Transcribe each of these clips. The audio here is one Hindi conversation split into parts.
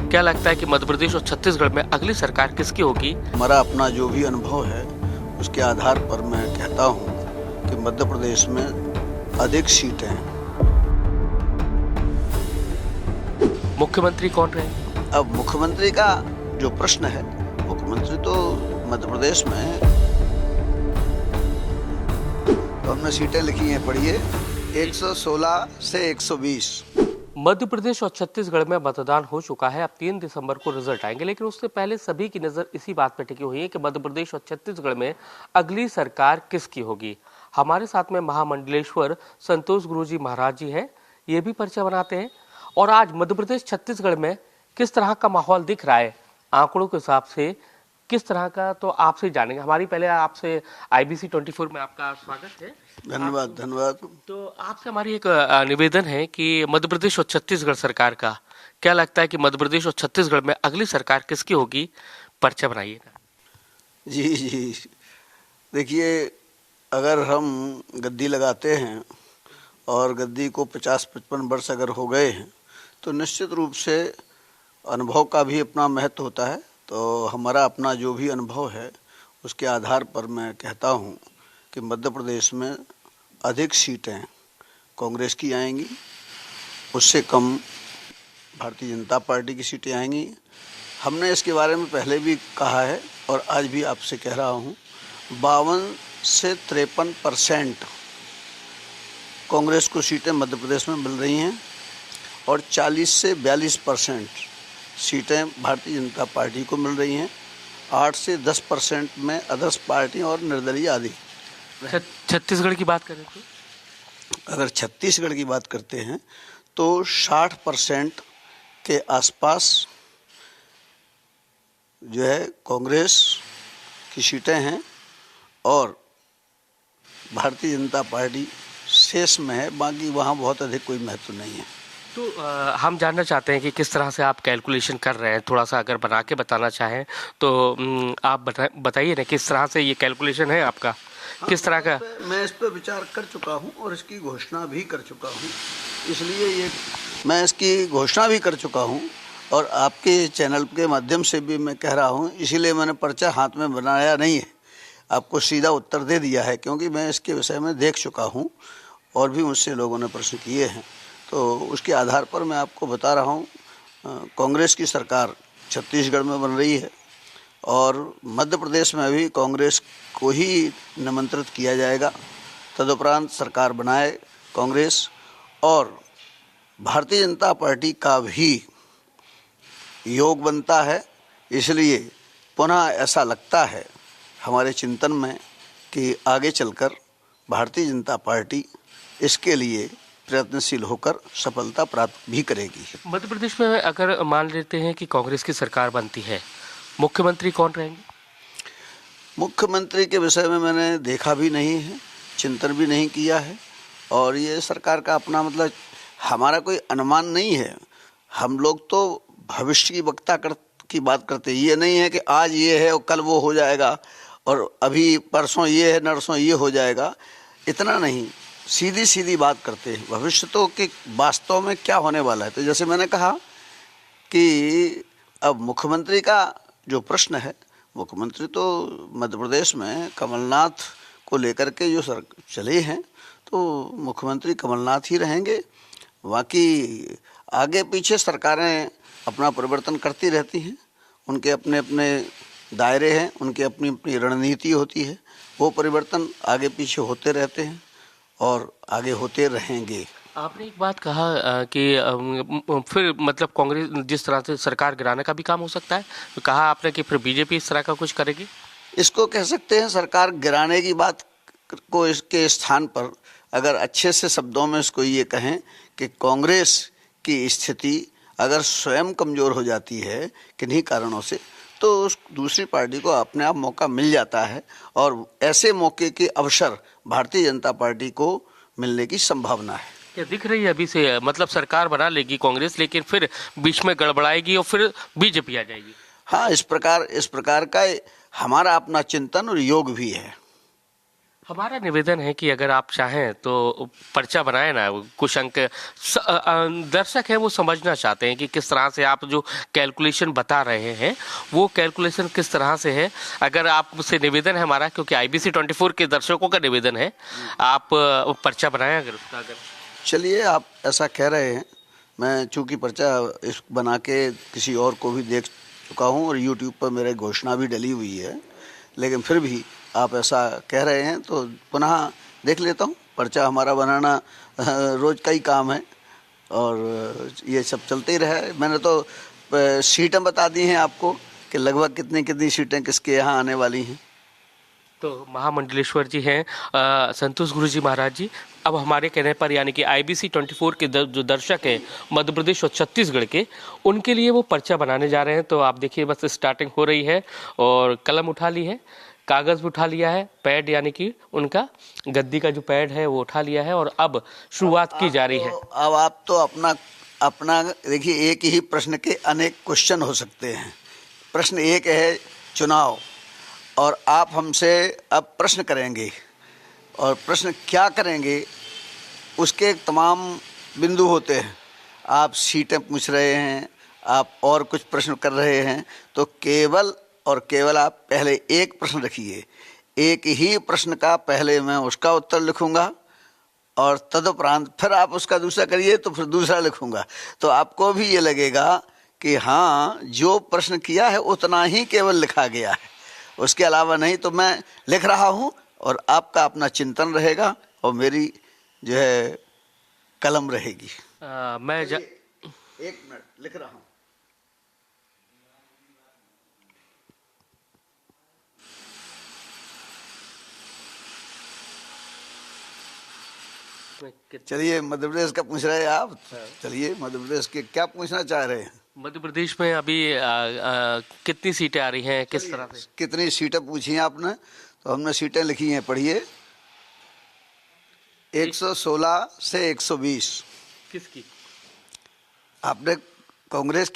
क्या लगता है कि मध्य प्रदेश और छत्तीसगढ़ में अगली सरकार किसकी होगी? हमारा अपना जो भी अनुभव है उसके आधार पर मैं कहता हूँ कि मध्य प्रदेश में अधिक सीटें हैं। मुख्यमंत्री कौन रहेंगे? अब मुख्यमंत्री का जो प्रश्न है, मुख्यमंत्री तो मध्य प्रदेश में तो हमने सीटें लिखी हैं, पढ़िए 116 से 120। मध्य प्रदेश और छत्तीसगढ़ में मतदान हो चुका है। अब 3 दिसंबर को रिजल्ट आएंगे, लेकिन उससे पहले सभी की नजर इसी बात पर टिकी हुई है कि मध्य प्रदेश और छत्तीसगढ़ में अगली सरकार किसकी होगी। हमारे साथ में महामंडलेश्वर संतोष गुरुजी महाराज जी हैं, ये भी पर्चा बनाते हैं। और आज मध्य प्रदेश छत्तीसगढ़ में किस तरह का माहौल दिख रहा है आंकड़ों के हिसाब से, किस तरह का, तो आपसे जानेंगे। हमारी पहले आपसे IBC 24 में आपका स्वागत है। धन्यवाद धन्यवाद। तो आपसे हमारी एक निवेदन है कि मध्य प्रदेश और छत्तीसगढ़ सरकार का क्या लगता है कि मध्य प्रदेश और छत्तीसगढ़ में अगली सरकार किसकी होगी, पर्चा बनाइएगा। जी जी, देखिए, अगर हम गद्दी लगाते हैं और गद्दी को 50-55 वर्ष अगर हो गए हैं तो निश्चित रूप से अनुभव का भी अपना महत्व होता है। तो हमारा अपना जो भी अनुभव है उसके आधार पर मैं कहता हूँ कि मध्य प्रदेश में अधिक सीटें कांग्रेस की आएंगी, उससे कम भारतीय जनता पार्टी की सीटें आएंगी। हमने इसके बारे में पहले भी कहा है और आज भी आपसे कह रहा हूँ, 52 से 53% कांग्रेस को सीटें मध्य प्रदेश में मिल रही हैं और 40 से 42% सीटें भारतीय जनता पार्टी को मिल रही हैं। 8 से 10% में अदर्स पार्टी और निर्दलीय आदि। छत्तीसगढ़ की बात करें तो अगर छत्तीसगढ़ की बात करते हैं तो 60% के आसपास जो है कांग्रेस की सीटें हैं और भारतीय जनता पार्टी शेष में है, बाकी वहाँ बहुत अधिक कोई महत्व नहीं है। तो हम जानना चाहते हैं कि किस तरह से आप कैलकुलेशन कर रहे हैं, थोड़ा सा अगर बना के बताना चाहें तो आप बताइए ना, किस तरह से ये कैलकुलेशन है आपका, किस तरह का? मैं इस पर विचार कर चुका हूँ और इसकी घोषणा भी कर चुका हूँ, इसलिए ये मैं इसकी घोषणा भी कर चुका हूँ और आपके चैनल के माध्यम से भी मैं कह रहा हूँ, इसीलिए मैंने पर्चा हाथ में बनाया नहीं है, आपको सीधा उत्तर दे दिया है, क्योंकि मैं इसके विषय में देख चुका हूँ और भी मुझसे लोगों ने प्रश्न किए हैं। तो उसके आधार पर मैं आपको बता रहा हूँ, कांग्रेस की सरकार छत्तीसगढ़ में बन रही है और मध्य प्रदेश में भी कांग्रेस को ही निमंत्रित किया जाएगा। तदुपरांत सरकार बनाए कांग्रेस और भारतीय जनता पार्टी का भी योग बनता है। इसलिए पुनः ऐसा लगता है हमारे चिंतन में कि आगे चलकर भारतीय जनता पार्टी इसके लिए प्रयत्नशील होकर सफलता प्राप्त भी करेगी। मध्य प्रदेश में अगर मान लेते हैं कि कांग्रेस की सरकार बनती है, मुख्यमंत्री कौन रहेंगे? मुख्यमंत्री के विषय में मैंने देखा भी नहीं है, चिंतन भी नहीं किया है और ये सरकार का अपना मतलब हमारा कोई अनुमान नहीं है। हम लोग तो भविष्य की वक्ता की बात करते, ये नहीं है कि आज ये है और कल वो हो जाएगा और अभी परसों ये है नरसों ये हो जाएगा, इतना नहीं, सीधी सीधी बात करते हैं भविष्य तो कि वास्तव में क्या होने वाला है। तो जैसे मैंने कहा कि अब मुख्यमंत्री का जो प्रश्न है, मुख्यमंत्री तो मध्य प्रदेश में कमलनाथ को लेकर के जो चले हैं तो मुख्यमंत्री कमलनाथ ही रहेंगे। बाकी आगे पीछे सरकारें अपना परिवर्तन करती रहती हैं, उनके अपने अपने दायरे हैं, उनकी अपनी अपनी रणनीति होती है, वो परिवर्तन आगे पीछे होते रहते हैं और आगे होते रहेंगे। आपने एक बात कहा कि फिर मतलब कांग्रेस जिस तरह से सरकार गिराने का भी काम हो सकता है, तो कहा आपने कि फिर बीजेपी इस तरह का कुछ करेगी। इसको कह सकते हैं सरकार गिराने की बात को, इसके स्थान पर अगर अच्छे से शब्दों में इसको ये कहें कि कांग्रेस की स्थिति अगर स्वयं कमज़ोर हो जाती है किन्हीं कारणों से तो उस दूसरी पार्टी को अपने आप मौका मिल जाता है और ऐसे मौके के अवसर भारतीय जनता पार्टी को मिलने की संभावना है। क्या दिख रही है अभी से, मतलब सरकार बना लेगी कांग्रेस लेकिन फिर बीच में गड़बड़ाएगी और फिर बीजेपी आ जाएगी? हाँ, इस प्रकार का हमारा अपना चिंतन और योग भी है। हमारा निवेदन है कि अगर आप चाहें तो पर्चा बनाए ना, कुछ अंक दर्शक हैं वो समझना चाहते हैं कि किस तरह से आप जो कैलकुलेशन बता रहे हैं वो कैलकुलेशन किस तरह से है। अगर आपसे निवेदन है हमारा, क्योंकि IBC 24 के दर्शकों का निवेदन है, आप पर्चा बनाएं अगर उसका। अगर चलिए आप ऐसा कह रहे हैं, मैं चूंकि पर्चा इस बना के किसी और को भी देख चुका हूं और YouTube पर मेरे घोषणा भी डली हुई है, लेकिन फिर भी आप ऐसा कह रहे हैं तो पुनः देख लेता हूं। पर्चा हमारा बनाना रोज़ का ही काम है और ये सब चलते ही रहे। मैंने तो सीटें बता दी हैं आपको कि लगभग कितनी कितनी सीटें किसके यहाँ आने वाली हैं। तो महामंडलेश्वर जी हैं संतोष गुरु जी महाराज जी, अब हमारे कहने पर यानी कि IBC 24 के जो दर्शक हैं मध्य प्रदेश और छत्तीसगढ़ के, उनके लिए वो पर्चा बनाने जा रहे हैं। तो आप देखिए बस स्टार्टिंग हो रही है और कलम उठा ली है, कागज़ उठा लिया है, पैड यानी कि उनका गद्दी का जो पैड है वो उठा लिया है और अब शुरुआत की जा रही है। अब आप तो अपना अपना देखिए, एक ही प्रश्न के अनेक क्वेश्चन हो सकते हैं। प्रश्न एक है चुनाव, और आप हमसे अब प्रश्न करेंगे और प्रश्न क्या करेंगे उसके तमाम बिंदु होते हैं। आप सीटें पूछ रहे हैं, आप और कुछ प्रश्न कर रहे हैं, तो केवल और केवल आप पहले एक प्रश्न रखिए। एक ही प्रश्न का पहले मैं उसका उत्तर लिखूंगा और तदुपरांत फिर आप उसका दूसरा करिए तो फिर दूसरा लिखूंगा। तो आपको भी ये लगेगा कि हाँ, जो प्रश्न किया है उतना ही केवल लिखा गया है, उसके अलावा नहीं। तो मैं लिख रहा हूँ और आपका अपना चिंतन रहेगा और मेरी जो है कलम रहेगी। एक मिनट लिख रहा हूँ। चलिए, मध्य प्रदेश का पूछ रहे हैं आप। चलिए, मध्य प्रदेश के क्या पूछना चाह रहे हैं? मध्य प्रदेश में अभी कितनी सीटें आ रही हैं, किस तरह से? कितनी सीटें पूछी हैं आपने? तो हमने सीटें लिखी हैं, पढ़िए। 116 से 120। किसकी? आपने कांग्रेस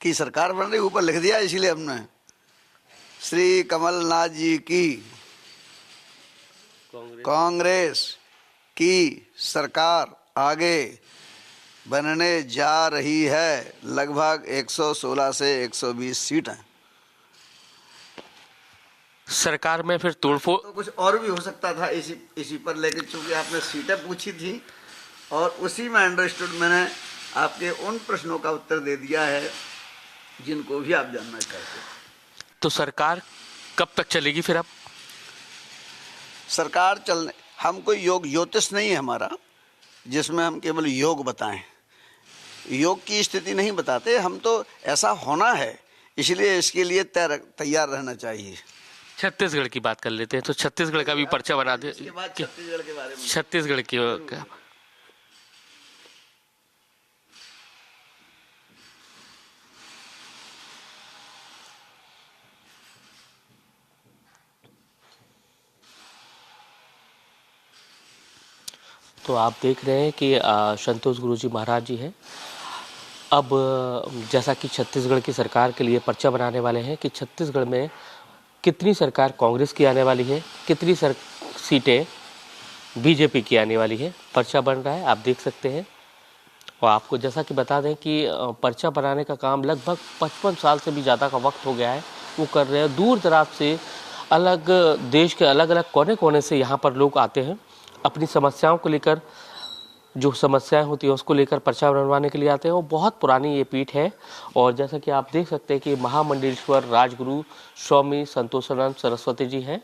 की सरकार बन रही, ऊपर लिख दिया, इसीलिए हमने श्री कमलनाथ जी की कांग्रेस की सरकार आगे बनने जा रही है। लगभग 116 से 120 सीटें। सरकार में फिर तोड़फोड़ तो कुछ और भी हो सकता था इसी पर, लेकिन चूंकि आपने सीटें पूछी थी और उसी में अंडरस्टूड मैंने आपके उन प्रश्नों का उत्तर दे दिया है जिनको भी आप जानना चाहते हैं। तो सरकार कब तक चलेगी फिर? अब सरकार चलने, हम कोई योग ज्योतिष नहीं है हमारा जिसमें हम केवल योग बताएं। योग की स्थिति नहीं बताते हम, तो ऐसा होना है, इसलिए इसके लिए तैयार रहना चाहिए। छत्तीसगढ़ की बात कर लेते हैं, तो छत्तीसगढ़ का भी पर्चा बना दे। छत्तीसगढ़ के बारे में, छत्तीसगढ़ की तो आप देख रहे हैं कि संतोष गुरु जी महाराज जी हैं। अब जैसा कि छत्तीसगढ़ की सरकार के लिए पर्चा बनाने वाले हैं कि छत्तीसगढ़ में कितनी सरकार कांग्रेस की आने वाली है, कितनी सीटें बीजेपी की आने वाली है। पर्चा बन रहा है, आप देख सकते हैं। और आपको जैसा कि बता दें कि पर्चा बनाने का काम लगभग 55 साल से भी ज़्यादा का वक्त हो गया है, वो कर रहे हैं। दूर दराज से अलग देश के अलग अलग कोने कोने से यहाँ पर लोग आते हैं, अपनी समस्याओं को लेकर, जो समस्याएं होती हैं उसको लेकर पर्चा बनवाने के लिए आते हैं। वो बहुत पुरानी ये पीठ है और जैसा कि आप देख सकते हैं कि महामंडलेश्वर राजगुरु स्वामी संतोषानंद सरस्वती जी हैं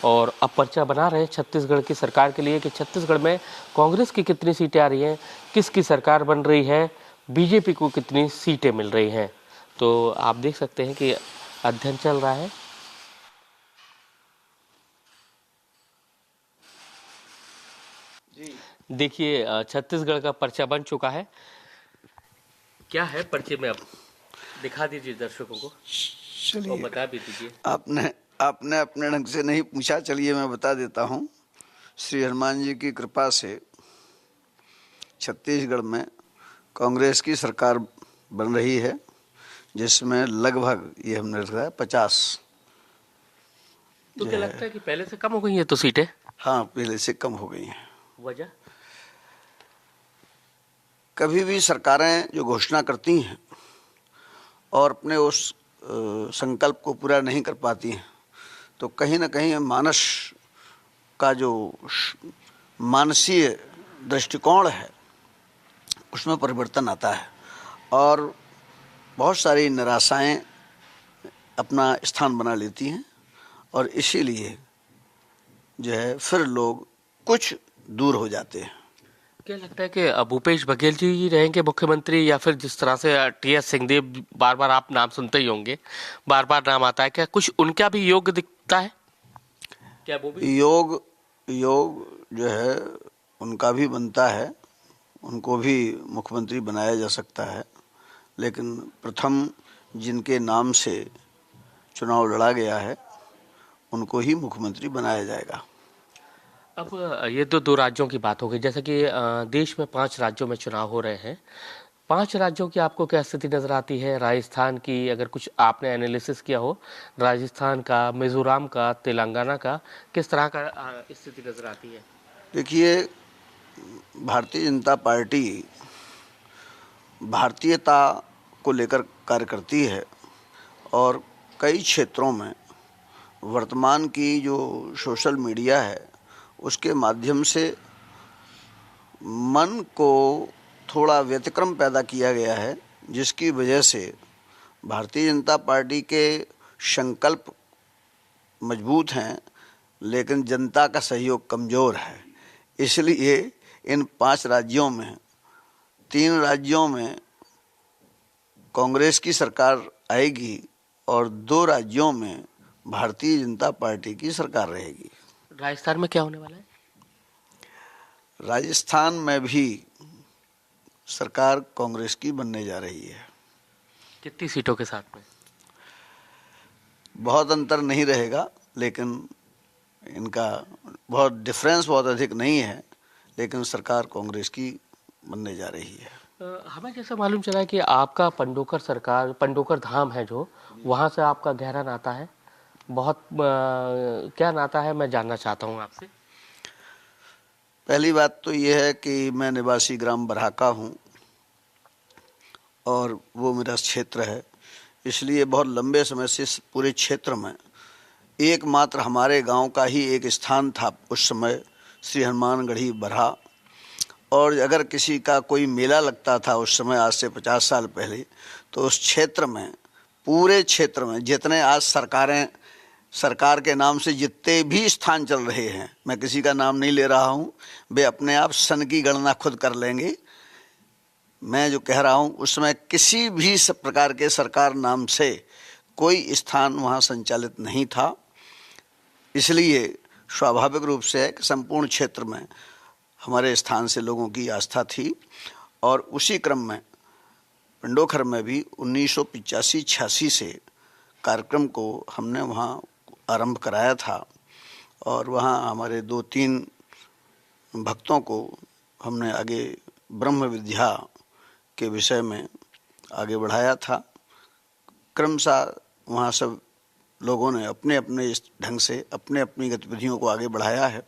और अब पर्चा बना रहे हैं छत्तीसगढ़ की सरकार के लिए कि छत्तीसगढ़ में कांग्रेस की कितनी सीटें आ रही हैं, किसकी सरकार बन रही है, बीजेपी को कितनी सीटें मिल रही हैं। तो आप देख सकते हैं कि अध्ययन चल रहा है। देखिए छत्तीसगढ़ का पर्चा बन चुका है। क्या है पर्चे में, अब दिखा दीजिए दर्शकों को। चलिए, और बता भी दीजिए। आपने अपने ढंग से नहीं पूछा, चलिए मैं बता देता हूँ। श्री हनुमान जी की कृपा से छत्तीसगढ़ में कांग्रेस की सरकार बन रही है, जिसमें लगभग ये हमने रखा है 50। तो क्या लगता है कि पहले से कम हो गई है तो सीटें? हाँ, पहले से कम हो गई हैं। वजह? कभी भी सरकारें जो घोषणा करती हैं और अपने उस संकल्प को पूरा नहीं कर पाती हैं, तो कहीं ना कहीं मानस का जो मानसीय दृष्टिकोण है उसमें परिवर्तन आता है और बहुत सारी निराशाएं अपना स्थान बना लेती हैं और इसीलिए जो है फिर लोग कुछ दूर हो जाते हैं। क्या लगता है कि भूपेश बघेल जी रहेंगे मुख्यमंत्री, या फिर जिस तरह से टी.एस. सिंहदेव, बार बार आप नाम सुनते ही होंगे, बार बार नाम आता है, क्या कुछ उनका भी योग दिखता है? क्या वो भी योग जो है उनका भी बनता है, उनको भी मुख्यमंत्री बनाया जा सकता है, लेकिन प्रथम जिनके नाम से चुनाव लड़ा गया है उनको ही मुख्यमंत्री बनाया जाएगा। अब ये तो दो राज्यों की बात हो गई, जैसे कि देश में 5 राज्यों में चुनाव हो रहे हैं। 5 राज्यों की आपको क्या स्थिति नजर आती है? राजस्थान की, अगर कुछ आपने एनालिसिस किया हो, राजस्थान का, मिजोरम का, तेलंगाना का, किस तरह का स्थिति नजर आती है? देखिए, भारतीय जनता पार्टी भारतीयता को लेकर कार्य करती है और कई क्षेत्रों में वर्तमान की जो सोशल मीडिया है उसके माध्यम से मन को थोड़ा व्यतिक्रम पैदा किया गया है, जिसकी वजह से भारतीय जनता पार्टी के संकल्प मजबूत हैं लेकिन जनता का सहयोग कमज़ोर है। इसलिए इन 5 राज्यों में 3 राज्यों में कांग्रेस की सरकार आएगी और 2 राज्यों में भारतीय जनता पार्टी की सरकार रहेगी। राजस्थान में क्या होने वाला है? राजस्थान में भी सरकार कांग्रेस की बनने जा रही है। कितनी सीटों के साथ में? बहुत अंतर नहीं रहेगा, लेकिन इनका बहुत डिफरेंस बहुत अधिक नहीं है, लेकिन सरकार कांग्रेस की बनने जा रही है। हमें जैसा मालूम चला है कि आपका पंडोकर धाम है जो, वहाँ से आपका गहरा नाता है। बहुत क्या नाता है, मैं जानना चाहता हूँ आपसे। पहली बात तो ये है कि मैं निवासी ग्राम बरहाका हूँ और वो मेरा क्षेत्र है, इसलिए बहुत लंबे समय से इस पूरे क्षेत्र में एकमात्र हमारे गांव का ही एक स्थान था उस समय, श्री हनुमानगढ़ी बरहा। और अगर किसी का कोई मेला लगता था उस समय, आज से 50 साल पहले, तो उस क्षेत्र में, पूरे क्षेत्र में जितने आज सरकार के नाम से जितने भी स्थान चल रहे हैं, मैं किसी का नाम नहीं ले रहा हूँ, वे अपने आप सन की गणना खुद कर लेंगे। मैं जो कह रहा हूँ उसमें किसी भी प्रकार के सरकार नाम से कोई स्थान वहाँ संचालित नहीं था। इसलिए स्वाभाविक रूप से है कि संपूर्ण क्षेत्र में हमारे स्थान से लोगों की आस्था थी और उसी क्रम में पंडोखर में भी 1985-86 से कार्यक्रम को हमने वहाँ आरंभ कराया था और वहाँ हमारे 2-3 भक्तों को हमने आगे ब्रह्म विद्या के विषय में आगे बढ़ाया था। क्रमशः वहाँ सब लोगों ने अपने अपने ढंग से अपने अपनी गतिविधियों को आगे बढ़ाया है।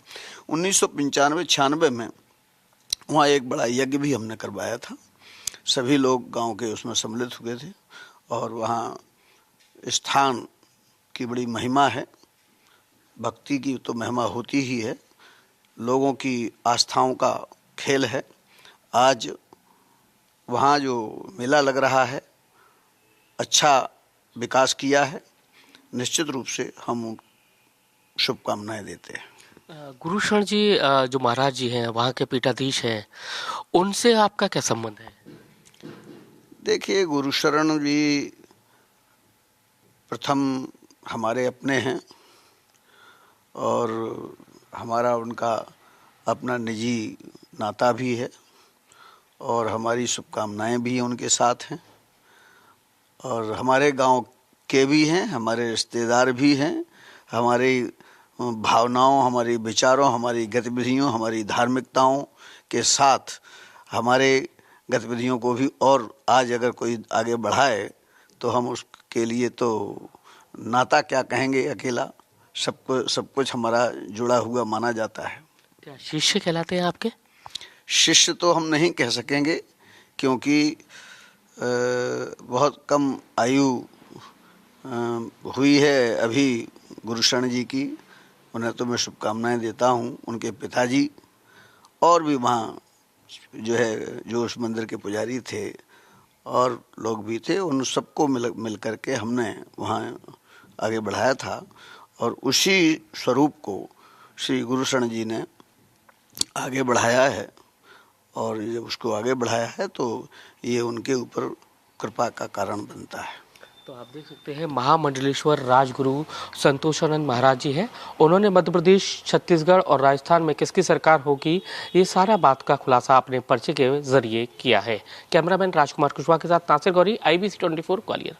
1995-96 में वहाँ एक बड़ा यज्ञ भी हमने करवाया था, सभी लोग गांव के उसमें सम्मिलित हुए थे और वहाँ स्थान की बड़ी महिमा है। भक्ति की तो महिमा होती ही है, लोगों की आस्थाओं का खेल है। आज वहाँ जो मेला लग रहा है अच्छा विकास किया है, निश्चित रूप से हम शुभकामनाएं देते हैं। गुरुशरण जी जो महाराज जी हैं, वहाँ के पीठाधीश हैं, उनसे आपका क्या संबंध है? देखिए, गुरुशरण जी प्रथम हमारे अपने हैं और हमारा उनका अपना निजी नाता भी है और हमारी शुभकामनाएं भी उनके साथ हैं और हमारे गांव के भी हैं, हमारे रिश्तेदार भी हैं। हमारी भावनाओं, हमारी विचारों, हमारी गतिविधियों, हमारी धार्मिकताओं के साथ हमारे गतिविधियों को भी और आज अगर कोई आगे बढ़ाए तो हम उसके लिए तो नाता क्या कहेंगे, अकेला सब कुछ हमारा जुड़ा हुआ माना जाता है। क्या शिष्य कहलाते हैं आपके? शिष्य तो हम नहीं कह सकेंगे, क्योंकि बहुत कम आयु हुई है अभी गुरुशरण जी की। उन्हें तो मैं शुभकामनाएं देता हूं। उनके पिताजी और भी वहाँ जो उस मंदिर के पुजारी थे और लोग भी थे, उन सबको मिल करके हमने वहाँ आगे बढ़ाया था। और उसी स्वरूप को श्री गुरुशरण जी ने आगे बढ़ाया है। और जब उसको आगे बढ़ाया है तो ये उनके ऊपर कृपा का कारण बनता है। तो आप देख सकते हैं महामंडलेश्वर राजगुरु संतोषानंद महाराज जी हैं। उन्होंने मध्य प्रदेश, छत्तीसगढ़ और राजस्थान में किसकी सरकार होगी, ये सारा बात का खुलासा अपने पर्चे के जरिए किया है। कैमरामैन राजकुमार कुशवाहा के साथ नासिर गौरी, IBC 24 ग्वालियर।